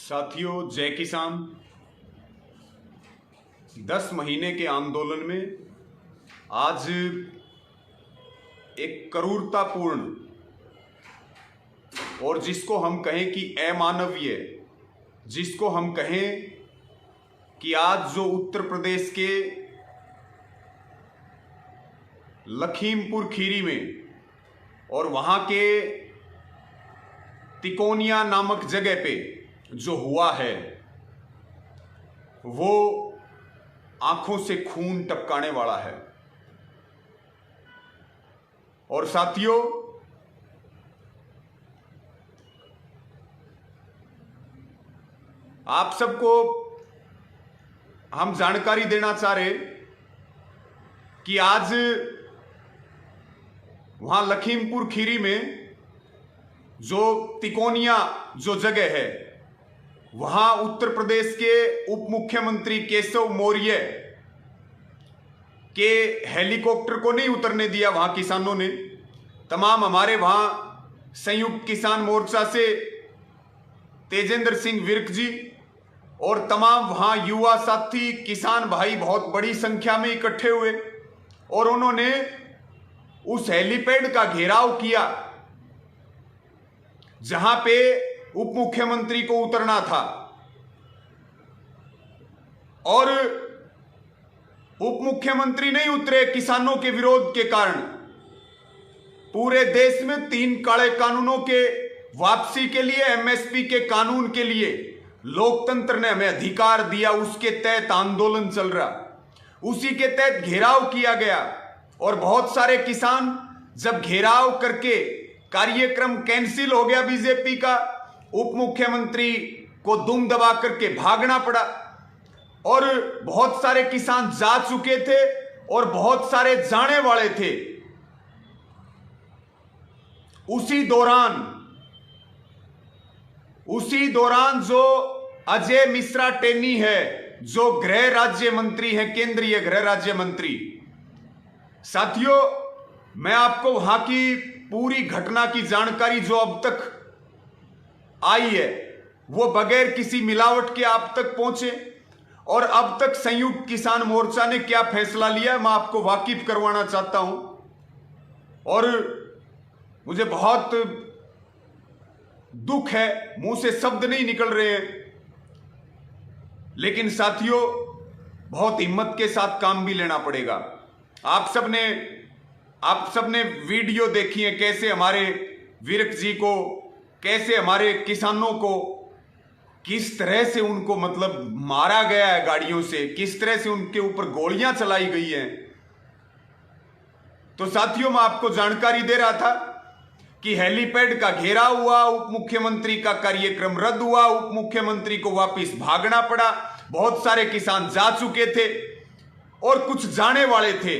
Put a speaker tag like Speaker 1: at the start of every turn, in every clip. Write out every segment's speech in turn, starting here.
Speaker 1: साथियों, जय किसान। 10 महीने के आंदोलन में आज एक क्रूरतापूर्ण और जिसको हम कहें कि अमानवीय, जिसको हम कहें कि आज जो उत्तर प्रदेश के लखीमपुर खीरी में और वहाँ के तिकोनिया नामक जगह पे जो हुआ है, वो आंखों से खून टपकाने वाला है। और साथियों, आप सबको हम जानकारी देना चाह रहे कि आज वहां लखीमपुर खीरी में जो तिकोनिया जो जगह है, वहां उत्तर प्रदेश के उप मुख्यमंत्री केशव मौर्य के हेलीकॉप्टर को नहीं उतरने दिया। वहां किसानों ने, तमाम हमारे वहां संयुक्त किसान मोर्चा से तेजेंद्र सिंह विर्क जी और तमाम वहां युवा साथी किसान भाई बहुत बड़ी संख्या में इकट्ठे हुए और उन्होंने उस हेलीपैड का घेराव किया जहां पे उप मुख्यमंत्री को उतरना था। और उप मुख्यमंत्री नहीं उतरे किसानों के विरोध के कारण। पूरे देश में 3 काले कानूनों के वापसी के लिए, एमएसपी के कानून के लिए लोकतंत्र ने हमें अधिकार दिया, उसके तहत आंदोलन चल रहा, उसी के तहत घेराव किया गया। और बहुत सारे किसान जब घेराव करके कार्यक्रम कैंसिल हो गया बीजेपी का, उप मुख्यमंत्री को दुम दबा करके भागना पड़ा। और बहुत सारे किसान जा चुके थे और बहुत सारे जाने वाले थे। उसी दौरान जो अजय मिश्रा टेनी है, जो गृह राज्य मंत्री है, केंद्रीय गृह राज्य मंत्री, साथियों, मैं आपको वहां की पूरी घटना की जानकारी जो अब तक आई है, वो बगैर किसी मिलावट के आप तक पहुंचे और अब तक संयुक्त किसान मोर्चा ने क्या फैसला लिया, मैं आपको वाकिफ करवाना चाहता हूं। और मुझे बहुत दुख है, मुंह से शब्द नहीं निकल रहे हैं, लेकिन साथियों, बहुत हिम्मत के साथ काम भी लेना पड़ेगा। आप सबने वीडियो देखी है, कैसे हमारे विर्क जी को, कैसे हमारे किसानों को किस तरह से उनको मतलब मारा गया है गाड़ियों से, किस तरह से उनके ऊपर गोलियां चलाई गई हैं। तो साथियों, मैं आपको जानकारी दे रहा था कि हेलीपैड का घेराव हुआ, उप मुख्यमंत्री का कार्यक्रम रद्द हुआ, उप मुख्यमंत्री को वापस भागना पड़ा। बहुत सारे किसान जा चुके थे और कुछ जाने वाले थे।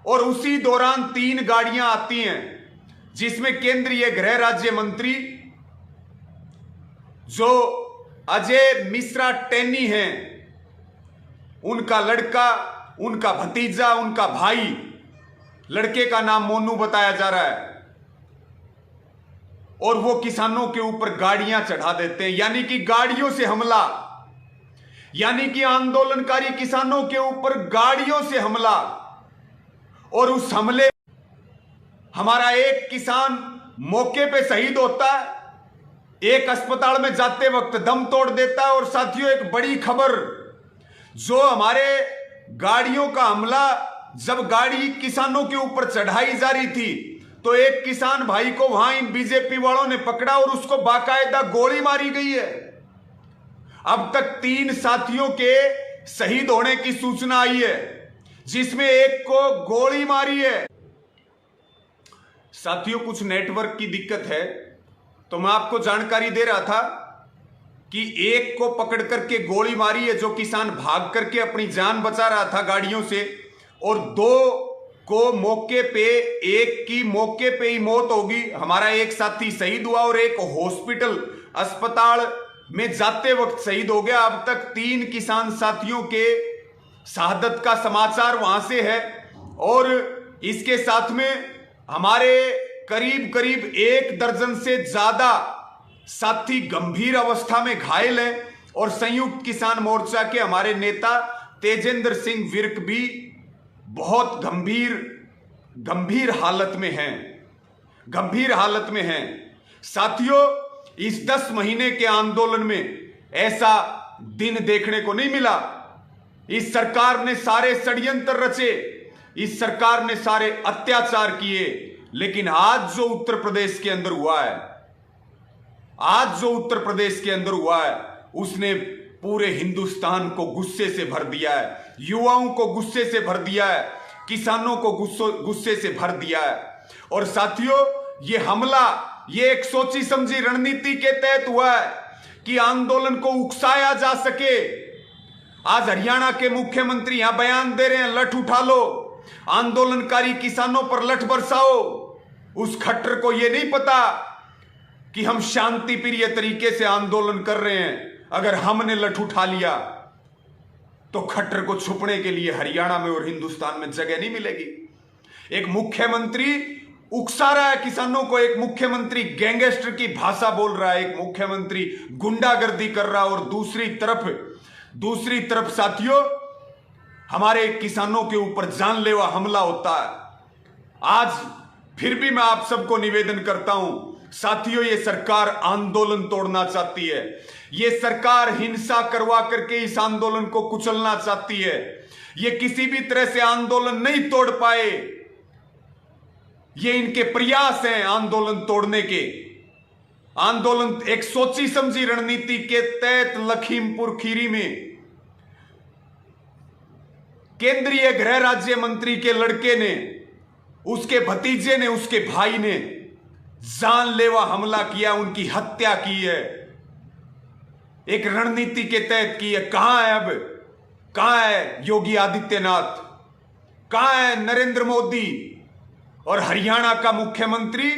Speaker 1: और उसी दौरान 3 गाड़ियां आती हैं जिसमें केंद्रीय गृह राज्य मंत्री जो अजय मिश्रा टेनी हैं, उनका लड़का, उनका भतीजा, उनका भाई, लड़के का नाम मोनू बताया जा रहा है, और वो किसानों के ऊपर गाड़ियां चढ़ा देते हैं। यानी कि गाड़ियों से हमला, यानी कि आंदोलनकारी किसानों के ऊपर गाड़ियों से हमला। और उस हमले हमारा एक किसान मौके पे शहीद होता है, एक अस्पताल में जाते वक्त दम तोड़ देता है। और साथियों, एक बड़ी खबर, जो हमारे गाड़ियों का हमला, जब गाड़ी किसानों के ऊपर चढ़ाई जा रही थी, तो एक किसान भाई को वहां इन बीजेपी वालों ने पकड़ा और उसको बाकायदा गोली मारी गई है। अब तक 3 साथियों के शहीद होने की सूचना आई है, जिसमें एक को गोली मारी है। साथियों, कुछ नेटवर्क की दिक्कत है, तो मैं आपको जानकारी दे रहा था कि एक को पकड़ करके गोली मारी है, जो किसान भाग करके अपनी जान बचा रहा था गाड़ियों से, और 2 को मौके पे, एक की मौके पे ही मौत होगी, हमारा एक साथी शहीद हुआ और एक हॉस्पिटल अस्पताल में जाते वक्त शहीद हो गया। अब तक 3 किसान साथियों के शहादत का समाचार वहां से है। और इसके साथ में हमारे करीब करीब 1 दर्जन से ज्यादा साथी गंभीर अवस्था में घायल है और संयुक्त किसान मोर्चा के हमारे नेता तेजेंद्र सिंह विर्क भी बहुत गंभीर हालत में हैं, गंभीर हालत में हैं। साथियों, इस 10 महीने के आंदोलन में ऐसा दिन देखने को नहीं मिला। इस सरकार ने सारे षड्यंत्र रचे, इस सरकार ने सारे अत्याचार किए, लेकिन आज जो उत्तर प्रदेश के अंदर हुआ है, आज जो उत्तर प्रदेश के अंदर हुआ है, उसने पूरे हिंदुस्तान को गुस्से से भर दिया है, युवाओं को गुस्से से भर दिया है, किसानों को गुस्से से भर दिया है। और साथियों, ये हमला ये एक सोची समझी रणनीति के तहत हुआ है कि आंदोलन को उकसाया जा सके। आज हरियाणा के मुख्यमंत्री यहां बयान दे रहे हैं, लठ उठा लो, आंदोलनकारी किसानों पर लठ बरसाओ। उस खट्टर को यह नहीं पता कि हम शांति प्रिय तरीके से आंदोलन कर रहे हैं। अगर हमने लठ उठा लिया तो खट्टर को छुपने के लिए हरियाणा में और हिंदुस्तान में जगह नहीं मिलेगी। एक मुख्यमंत्री उकसा रहा है किसानों को, एक मुख्यमंत्री गैंगस्टर की भाषा बोल रहा है, एक मुख्यमंत्री गुंडागर्दी कर रहा है, और दूसरी तरफ साथियों, हमारे किसानों के ऊपर जानलेवा हमला होता है। आज फिर भी मैं आप सबको निवेदन करता हूं साथियों, ये सरकार आंदोलन तोड़ना चाहती है, ये सरकार हिंसा करवा करके इस आंदोलन को कुचलना चाहती है। ये किसी भी तरह से आंदोलन नहीं तोड़ पाए, ये इनके प्रयास हैं आंदोलन तोड़ने के। आंदोलन एक सोची समझी रणनीति के तहत लखीमपुर खीरी में केंद्रीय गृह राज्य मंत्री के लड़के ने, उसके भतीजे ने, उसके भाई ने जानलेवा हमला किया, उनकी हत्या की है, एक रणनीति के तहत की है। कहां है अब, कहां है योगी आदित्यनाथ, कहां है नरेंद्र मोदी और हरियाणा का मुख्यमंत्री?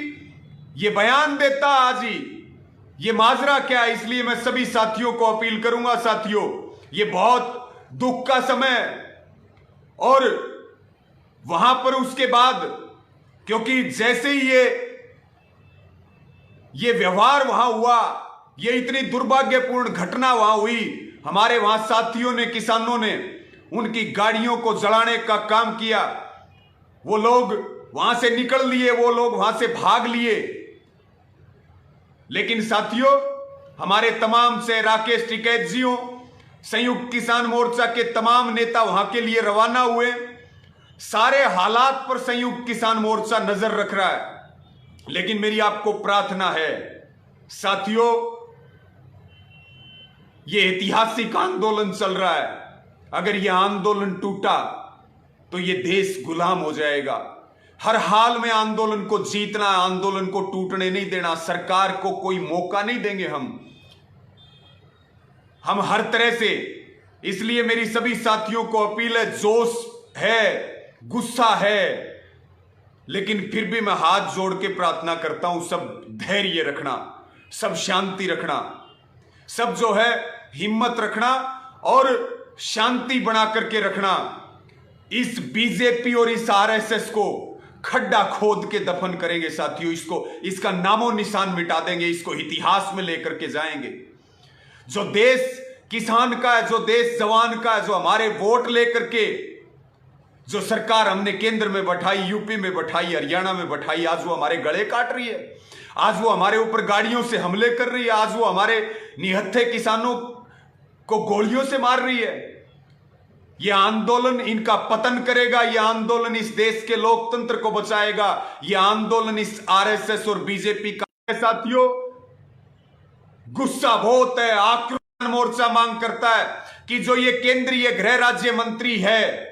Speaker 1: ये बयान देता आज ही, ये माजरा क्या है? इसलिए मैं सभी साथियों को अपील करूंगा, साथियों, ये बहुत दुख का समय। और वहां पर उसके बाद, क्योंकि जैसे ही ये व्यवहार वहां हुआ, ये इतनी दुर्भाग्यपूर्ण घटना वहां हुई, हमारे वहां साथियों ने, किसानों ने उनकी गाड़ियों को जलाने का काम किया। वो लोग वहां से निकल लिए, वो लोग वहां से भाग लिए। लेकिन साथियों, हमारे तमाम से राकेश टिकैत जियों, संयुक्त किसान मोर्चा के तमाम नेता वहां के लिए रवाना हुए। सारे हालात पर संयुक्त किसान मोर्चा नजर रख रहा है। लेकिन मेरी आपको प्रार्थना है साथियों, यह ऐतिहासिक आंदोलन चल रहा है, अगर यह आंदोलन टूटा तो यह देश गुलाम हो जाएगा। हर हाल में आंदोलन को जीतना, आंदोलन को टूटने नहीं देना। सरकार को कोई मौका नहीं देंगे हम हर तरह से। इसलिए मेरी सभी साथियों को अपील है, जोश है, गुस्सा है, लेकिन फिर भी मैं हाथ जोड़ के प्रार्थना करता हूं, सब धैर्य रखना, सब शांति रखना, सब जो है हिम्मत रखना और शांति बना करके रखना। इस बीजेपी और इस आरएसएस को खड्डा खोद के दफन करेंगे साथियों, इसका नामो निशान मिटा देंगे, इसको इतिहास में लेकर के जाएंगे। जो देश किसान का है, जो देश जवान का है, जो हमारे वोट लेकर के जो सरकार हमने केंद्र में बैठाई, यूपी में बैठाई, हरियाणा में बैठाई, आज वो हमारे गले काट रही है, आज वो हमारे ऊपर गाड़ियों से हमले कर रही है, आज वो हमारे निहत्थे किसानों को गोलियों से मार रही है। यह आंदोलन इनका पतन करेगा, यह आंदोलन इस देश के लोकतंत्र को बचाएगा, यह आंदोलन इस आरएसएस और बीजेपी का। साथियों, गुस्सा बहुत है, आक्रोश मोर्चा मांग करता है कि जो ये केंद्रीय गृह राज्य मंत्री है,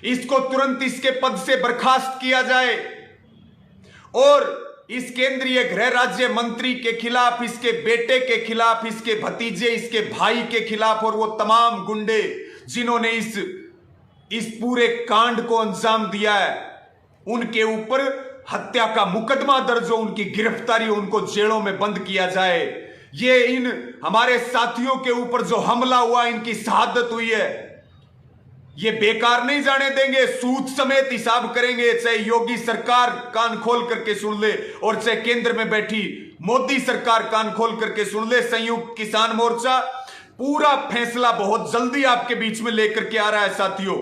Speaker 1: इसको तुरंत इसके पद से बर्खास्त किया जाए और इस केंद्रीय गृह राज्य मंत्री के खिलाफ, इसके बेटे के खिलाफ, इसके भतीजे, इसके भाई के खिलाफ और वो तमाम गुंडे जिन्होंने इस पूरे कांड को अंजाम दिया है, उनके ऊपर हत्या का मुकदमा दर्ज हो, उनकी गिरफ्तारी हो, उनको जेलों में बंद किया जाए। ये इन हमारे साथियों के ऊपर जो हमला हुआ, इनकी शहादत हुई है, ये बेकार नहीं जाने देंगे, सूद समेत हिसाब करेंगे। चाहे योगी सरकार कान खोल करके सुन ले और चाहे केंद्र में बैठी मोदी सरकार कान खोल करके सुन ले। संयुक्त किसान मोर्चा पूरा फैसला बहुत जल्दी आपके बीच में लेकर के आ रहा है साथियों,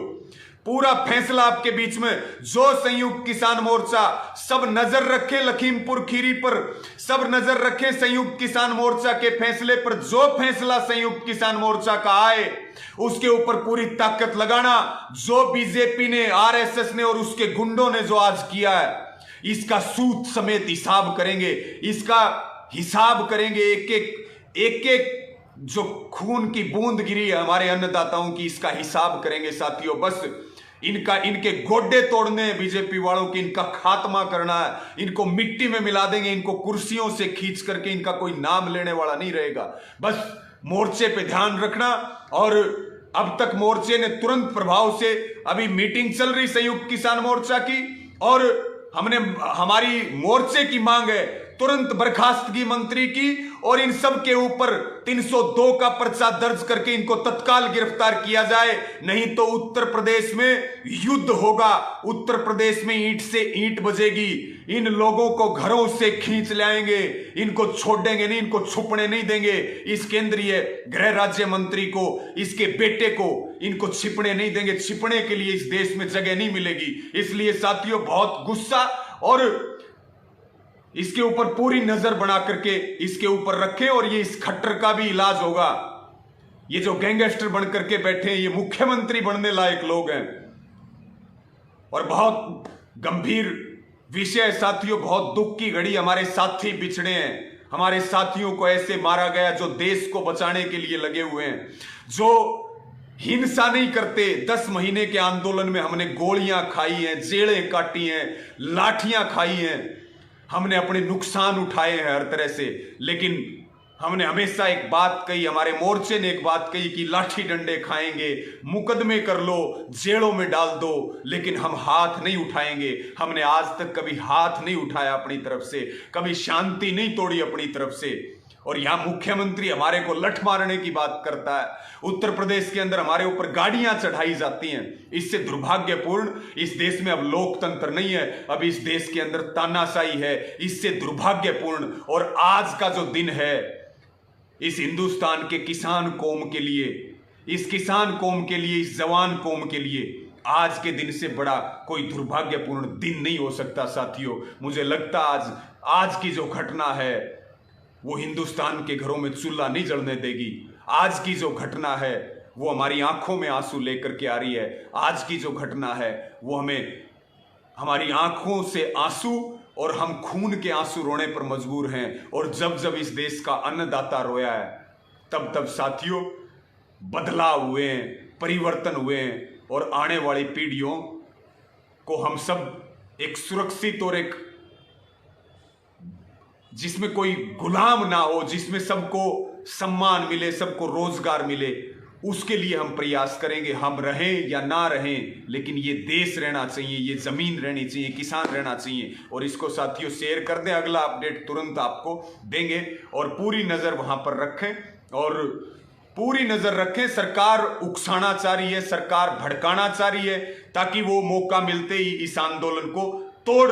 Speaker 1: पूरा फैसला आपके बीच में। जो संयुक्त किसान मोर्चा, सब नजर रखे लखीमपुर खीरी पर, सब नजर रखे संयुक्त किसान मोर्चा के फैसले पर। जो फैसला संयुक्त किसान मोर्चा का आए उसके ऊपर पूरी ताकत लगाना। जो बीजेपी ने, आरएसएस ने और उसके गुंडों ने जो आज किया है, इसका सूद समेत हिसाब करेंगे, इसका हिसाब करेंगे। एक एक जो खून की बूंद गिरी है हमारे अन्नदाताओं की, इसका हिसाब करेंगे साथियों। बस इनके गोड्डे तोड़ने हैं बीजेपी वालों की, इनका खात्मा करना है, इनको मिट्टी में मिला देंगे, इनको कुर्सियों से खींच करके इनका कोई नाम लेने वाला नहीं रहेगा। बस मोर्चे पे ध्यान रखना। और अब तक मोर्चे ने तुरंत प्रभाव से, अभी मीटिंग चल रही संयुक्त किसान मोर्चा की, और हमारी मोर्चे की मांग है तुरंत बर्खास्तगी मंत्री की, और इन सब के ऊपर 302 का पर्चा दर्ज करके इनको तत्काल गिरफ्तार किया जाए। नहीं तो उत्तर प्रदेश में युद्ध होगा, उत्तर प्रदेश में ईंट से ईंट बजेगी। इन लोगों को घरों से खींच लाएंगे, इनको छोड़ेंगे नहीं, इनको छुपने नहीं देंगे। इस केंद्रीय गृह राज्य मंत्री को, इसके बेटे को, इनको छिपने नहीं देंगे। छिपने के लिए इस देश में जगह नहीं मिलेगी। इसलिए साथियों बहुत गुस्सा, और इसके ऊपर पूरी नजर बना करके इसके ऊपर रखें। और ये इस खट्टर का भी इलाज होगा। ये जो गैंगस्टर बन करके बैठे हैं, ये मुख्यमंत्री बनने लायक लोग हैं। और बहुत गंभीर विषय साथियों, बहुत दुख की घड़ी। हमारे साथी बिछड़े हैं, हमारे साथियों को ऐसे मारा गया जो देश को बचाने के लिए लगे हुए हैं, जो हिंसा नहीं करते। 10 महीने के आंदोलन में हमने गोलियां खाई हैं, जेलें काटी हैं, लाठियां खाई हैं, हमने अपने नुकसान उठाए हैं हर तरह से। लेकिन हमने हमेशा एक बात कही, हमारे मोर्चे ने एक बात कही कि लाठी डंडे खाएंगे, मुकदमे कर लो, जेलों में डाल दो, लेकिन हम हाथ नहीं उठाएंगे। हमने आज तक कभी हाथ नहीं उठाया अपनी तरफ से, कभी शांति नहीं तोड़ी अपनी तरफ से। और यहां मुख्यमंत्री हमारे को लठ मारने की बात करता है। उत्तर प्रदेश के अंदर हमारे ऊपर गाड़ियां चढ़ाई जाती हैं। इससे दुर्भाग्यपूर्ण, इस देश में अब लोकतंत्र नहीं है, अब इस देश के अंदर तानाशाही है। इससे दुर्भाग्यपूर्ण। और आज का जो दिन है इस हिंदुस्तान के किसान कौम के लिए, इस किसान कौम के लिए, इस जवान कौम के लिए, आज के दिन से बड़ा कोई दुर्भाग्यपूर्ण दिन नहीं हो सकता साथियों। मुझे लगता आज की जो घटना है वो हिंदुस्तान के घरों में चूल्हा नहीं जलने देगी। आज की जो घटना है वो हमारी आंखों में आंसू लेकर के आ रही है। आज की जो घटना है वो हमें, हमारी आंखों से आंसू, और हम खून के आंसू रोने पर मजबूर हैं। और जब जब इस देश का अन्नदाता रोया है, तब तब साथियों बदलाव हुए हैं, परिवर्तन हुए हैं। और आने वाली पीढ़ियों को हम सब एक सुरक्षित और एक, जिसमें कोई गुलाम ना हो, जिसमें सबको सम्मान मिले, सबको रोजगार मिले, उसके लिए हम प्रयास करेंगे। हम रहें या ना रहें, लेकिन ये देश रहना चाहिए, ये जमीन रहनी चाहिए, किसान रहना चाहिए। और इसको साथियों शेयर कर दें, अगला अपडेट तुरंत आपको देंगे। और पूरी नजर वहां पर रखें, और पूरी नजर रखें। सरकार उकसाना चाह रही है, सरकार भड़काना चाह रही है, ताकि वो मौका मिलते ही इस आंदोलन को तोड़